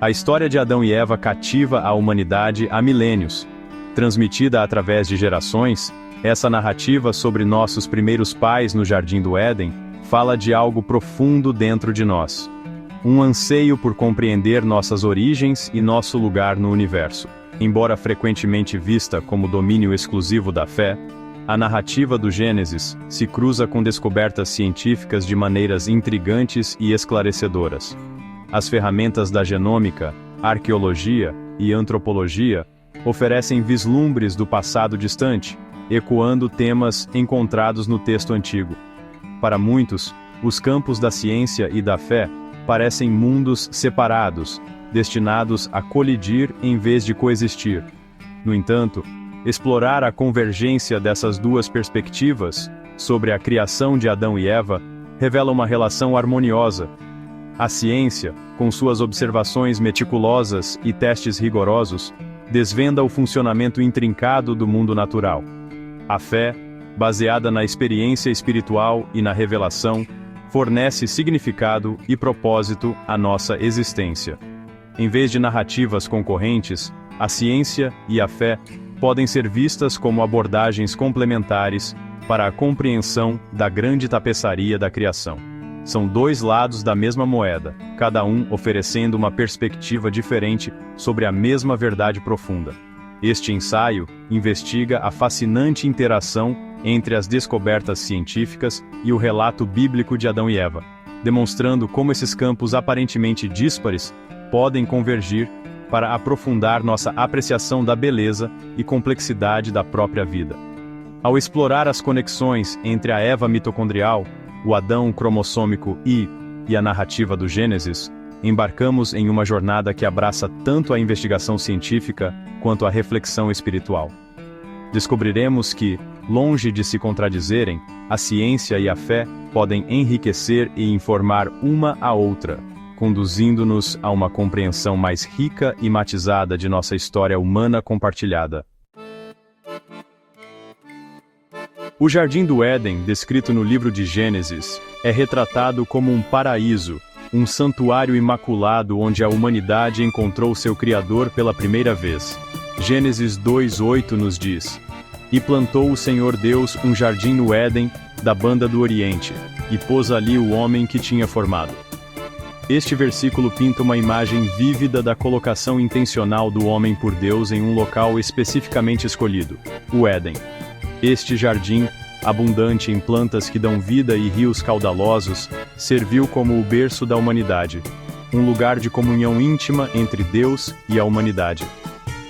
A história de Adão e Eva cativa a humanidade há milênios. Transmitida através de gerações, essa narrativa sobre nossos primeiros pais no Jardim do Éden fala de algo profundo dentro de nós. Um anseio por compreender nossas origens e nosso lugar no universo. Embora frequentemente vista como domínio exclusivo da fé, a narrativa do Gênesis se cruza com descobertas científicas de maneiras intrigantes e esclarecedoras. As ferramentas da genômica, arqueologia e antropologia oferecem vislumbres do passado distante, ecoando temas encontrados no texto antigo. Para muitos, os campos da ciência e da fé parecem mundos separados, destinados a colidir em vez de coexistir. No entanto, explorar a convergência dessas duas perspectivas sobre a criação de Adão e Eva revela uma relação harmoniosa. A ciência, com suas observações meticulosas e testes rigorosos, desvenda o funcionamento intrincado do mundo natural. A fé, baseada na experiência espiritual e na revelação, fornece significado e propósito à nossa existência. Em vez de narrativas concorrentes, a ciência e a fé podem ser vistas como abordagens complementares para a compreensão da grande tapeçaria da criação. São dois lados da mesma moeda, cada um oferecendo uma perspectiva diferente sobre a mesma verdade profunda. Este ensaio investiga a fascinante interação entre as descobertas científicas e o relato bíblico de Adão e Eva, demonstrando como esses campos aparentemente díspares podem convergir para aprofundar nossa apreciação da beleza e complexidade da própria vida. Ao explorar as conexões entre a Eva mitocondrial, o Adão cromossômico e a narrativa do Gênesis, embarcamos em uma jornada que abraça tanto a investigação científica quanto a reflexão espiritual. Descobriremos que, longe de se contradizerem, a ciência e a fé podem enriquecer e informar uma a outra, conduzindo-nos a uma compreensão mais rica e matizada de nossa história humana compartilhada. O Jardim do Éden, descrito no livro de Gênesis, é retratado como um paraíso, um santuário imaculado onde a humanidade encontrou seu Criador pela primeira vez. Gênesis 2:8 nos diz: "E plantou o Senhor Deus um jardim no Éden, da banda do Oriente, e pôs ali o homem que tinha formado." Este versículo pinta uma imagem vívida da colocação intencional do homem por Deus em um local especificamente escolhido, o Éden. Este jardim, abundante em plantas que dão vida e rios caudalosos, serviu como o berço da humanidade, um lugar de comunhão íntima entre Deus e a humanidade.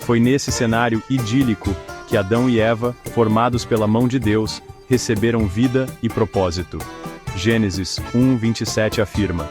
Foi nesse cenário idílico que Adão e Eva, formados pela mão de Deus, receberam vida e propósito. Gênesis 1:27 afirma: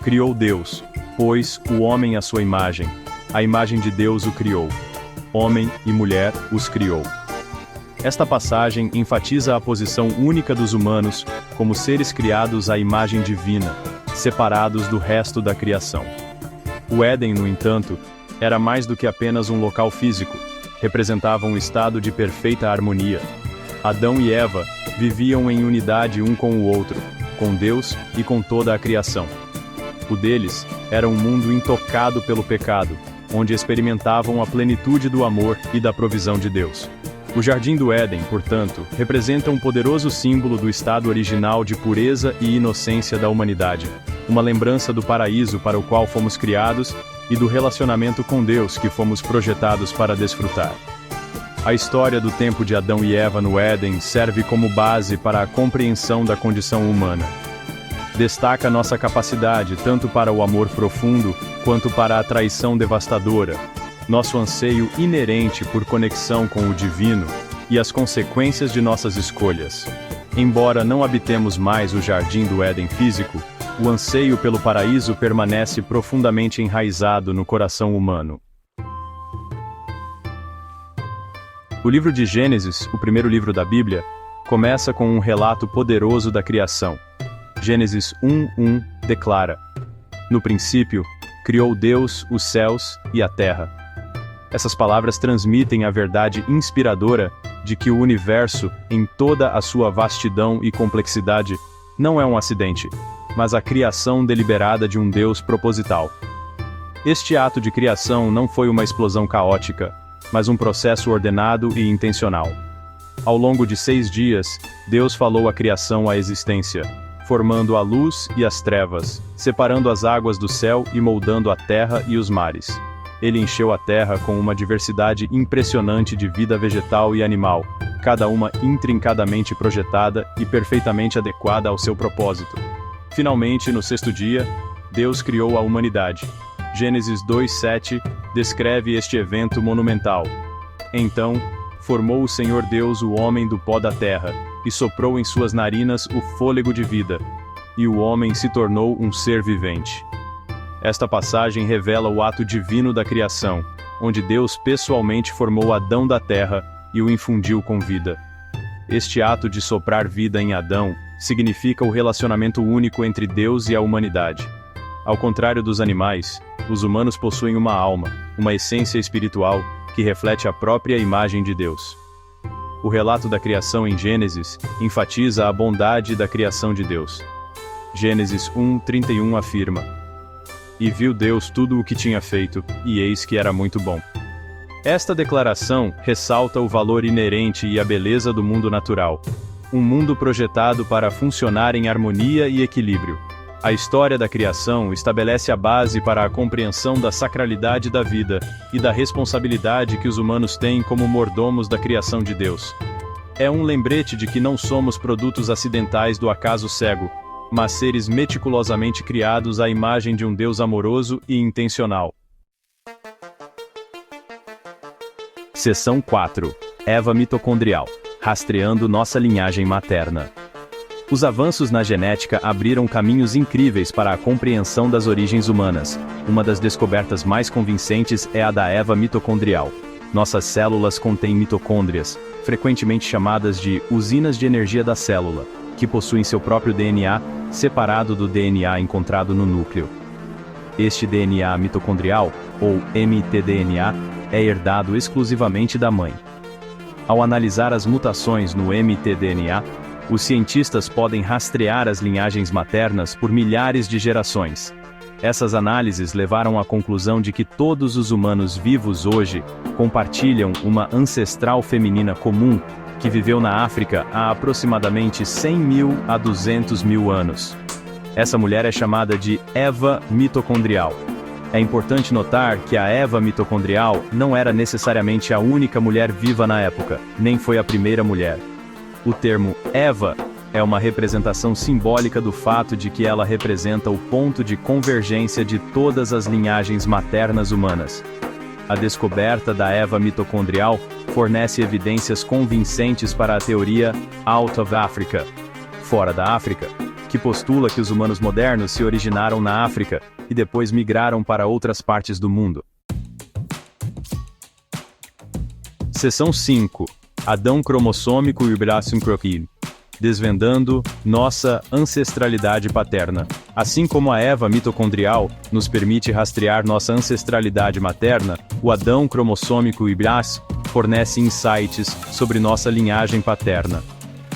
"Criou Deus, pois, o homem à sua imagem, a imagem de Deus o criou. Homem e mulher os criou." Esta passagem enfatiza a posição única dos humanos como seres criados à imagem divina, separados do resto da criação. O Éden, no entanto, era mais do que apenas um local físico, representava um estado de perfeita harmonia. Adão e Eva viviam em unidade um com o outro, com Deus e com toda a criação. O deles era um mundo intocado pelo pecado, onde experimentavam a plenitude do amor e da provisão de Deus. O Jardim do Éden, portanto, representa um poderoso símbolo do estado original de pureza e inocência da humanidade, uma lembrança do paraíso para o qual fomos criados e do relacionamento com Deus que fomos projetados para desfrutar. A história do tempo de Adão e Eva no Éden serve como base para a compreensão da condição humana. Destaca nossa capacidade tanto para o amor profundo quanto para a traição devastadora, nosso anseio inerente por conexão com o divino e as consequências de nossas escolhas. Embora não habitemos mais o Jardim do Éden físico, o anseio pelo paraíso permanece profundamente enraizado no coração humano. O livro de Gênesis, o primeiro livro da Bíblia, começa com um relato poderoso da criação. Gênesis 1:1 declara: "No princípio, criou Deus os céus e a terra." Essas palavras transmitem a verdade inspiradora de que o universo, em toda a sua vastidão e complexidade, não é um acidente, mas a criação deliberada de um Deus proposital. Este ato de criação não foi uma explosão caótica, mas um processo ordenado e intencional. Ao longo de 6 dias, Deus falou a criação à existência, formando a luz e as trevas, separando as águas do céu e moldando a terra e os mares. Ele encheu a terra com uma diversidade impressionante de vida vegetal e animal, cada uma intrincadamente projetada e perfeitamente adequada ao seu propósito. Finalmente, no 6º dia, Deus criou a humanidade. Gênesis 2:7 descreve este evento monumental. Então, formou o Senhor Deus o homem do pó da terra, e soprou em suas narinas o fôlego de vida, e o homem se tornou um ser vivente. Esta passagem revela o ato divino da criação, onde Deus pessoalmente formou Adão da terra e o infundiu com vida. Este ato de soprar vida em Adão significa o relacionamento único entre Deus e a humanidade. Ao contrário dos animais, os humanos possuem uma alma, uma essência espiritual, que reflete a própria imagem de Deus. O relato da criação em Gênesis enfatiza a bondade da criação de Deus. Gênesis 1:31 afirma: "E viu Deus tudo o que tinha feito, e eis que era muito bom." Esta declaração ressalta o valor inerente e a beleza do mundo natural, um mundo projetado para funcionar em harmonia e equilíbrio. A história da criação estabelece a base para a compreensão da sacralidade da vida e da responsabilidade que os humanos têm como mordomos da criação de Deus. É um lembrete de que não somos produtos acidentais do acaso cego, mas seres meticulosamente criados à imagem de um Deus amoroso e intencional. Seção 4. Eva mitocondrial. Rastreando nossa linhagem materna. Os avanços na genética abriram caminhos incríveis para a compreensão das origens humanas. Uma das descobertas mais convincentes é a da Eva mitocondrial. Nossas células contêm mitocôndrias, frequentemente chamadas de usinas de energia da célula, que possuem seu próprio DNA, separado do DNA encontrado no núcleo. Este DNA mitocondrial, ou mtDNA, é herdado exclusivamente da mãe. Ao analisar as mutações no mtDNA, os cientistas podem rastrear as linhagens maternas por milhares de gerações. Essas análises levaram à conclusão de que todos os humanos vivos hoje compartilham uma ancestral feminina comum que viveu na África há aproximadamente 100.000 a 200.000 anos. Essa mulher é chamada de Eva mitocondrial. É importante notar que a Eva mitocondrial não era necessariamente a única mulher viva na época, nem foi a primeira mulher. O termo Eva é uma representação simbólica do fato de que ela representa o ponto de convergência de todas as linhagens maternas humanas. A descoberta da Eva mitocondrial fornece evidências convincentes para a teoria Out of Africa, fora da África, que postula que os humanos modernos se originaram na África e depois migraram para outras partes do mundo. Seção 5. Adão cromossômico e Ibrahim Croquis. Desvendando nossa ancestralidade paterna. Assim como a Eva mitocondrial nos permite rastrear nossa ancestralidade materna, o Adão cromossômico Ibrahim fornece insights sobre nossa linhagem paterna.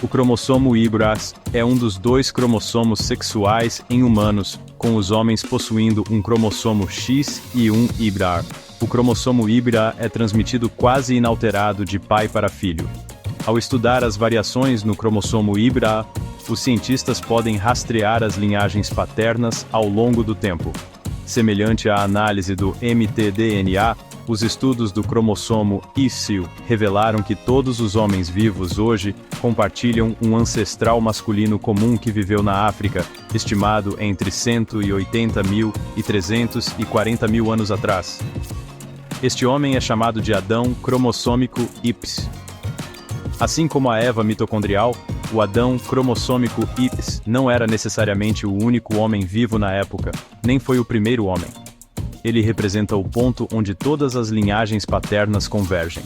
O cromossomo Ibrahim é um dos 2 cromossomos sexuais em humanos, com os homens possuindo um cromossomo X e um Ibrahim. O cromossomo híbrida é transmitido quase inalterado de pai para filho. Ao estudar as variações no cromossomo híbrida, os cientistas podem rastrear as linhagens paternas ao longo do tempo. Semelhante à análise do mtDNA, os estudos do cromossomo Y revelaram que todos os homens vivos hoje compartilham um ancestral masculino comum que viveu na África, estimado entre 180.000 e 340.000 anos atrás. Este homem é chamado de Adão cromossômico Y. Assim como a Eva mitocondrial, o Adão cromossômico Y não era necessariamente o único homem vivo na época, nem foi o primeiro homem. Ele representa o ponto onde todas as linhagens paternas convergem.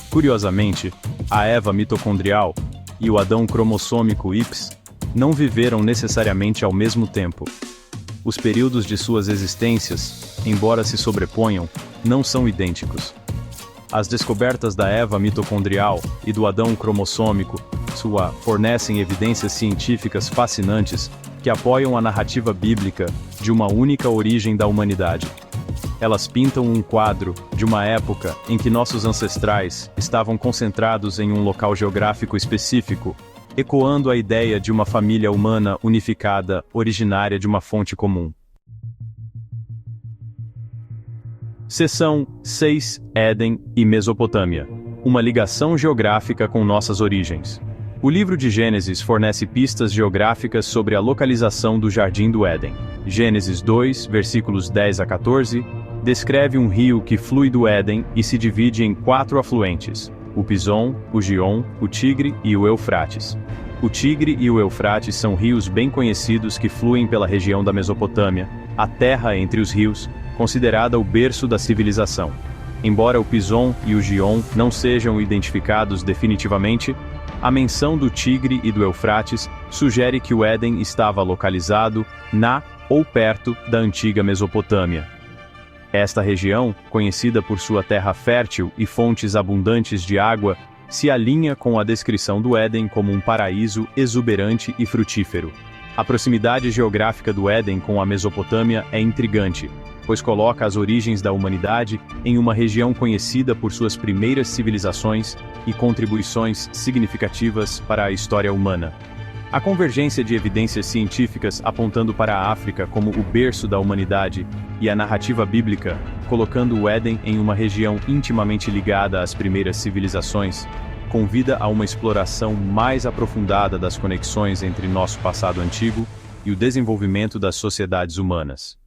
Curiosamente, a Eva mitocondrial e o Adão cromossômico Y não viveram necessariamente ao mesmo tempo. Os períodos de suas existências, embora se sobreponham, não são idênticos. As descobertas da Eva mitocondrial e do Adão cromossômico fornecem evidências científicas fascinantes que apoiam a narrativa bíblica de uma única origem da humanidade. Elas pintam um quadro de uma época em que nossos ancestrais estavam concentrados em um local geográfico específico, ecoando a ideia de uma família humana unificada, originária de uma fonte comum. Seção 6. Éden e Mesopotâmia. Uma ligação geográfica com nossas origens. O livro de Gênesis fornece pistas geográficas sobre a localização do Jardim do Éden. Gênesis 2, versículos 10 a 14, descreve um rio que flui do Éden e se divide em 4 afluentes: o Pison, o Gion, o Tigre e o Eufrates. O Tigre e o Eufrates são rios bem conhecidos que fluem pela região da Mesopotâmia, a terra entre os rios, considerada o berço da civilização. Embora o Pison e o Gion não sejam identificados definitivamente, a menção do Tigre e do Eufrates sugere que o Éden estava localizado na ou perto da antiga Mesopotâmia. Esta região, conhecida por sua terra fértil e fontes abundantes de água, se alinha com a descrição do Éden como um paraíso exuberante e frutífero. A proximidade geográfica do Éden com a Mesopotâmia é intrigante, pois coloca as origens da humanidade em uma região conhecida por suas primeiras civilizações e contribuições significativas para a história humana. A convergência de evidências científicas apontando para a África como o berço da humanidade e a narrativa bíblica, colocando o Éden em uma região intimamente ligada às primeiras civilizações, convida a uma exploração mais aprofundada das conexões entre nosso passado antigo e o desenvolvimento das sociedades humanas.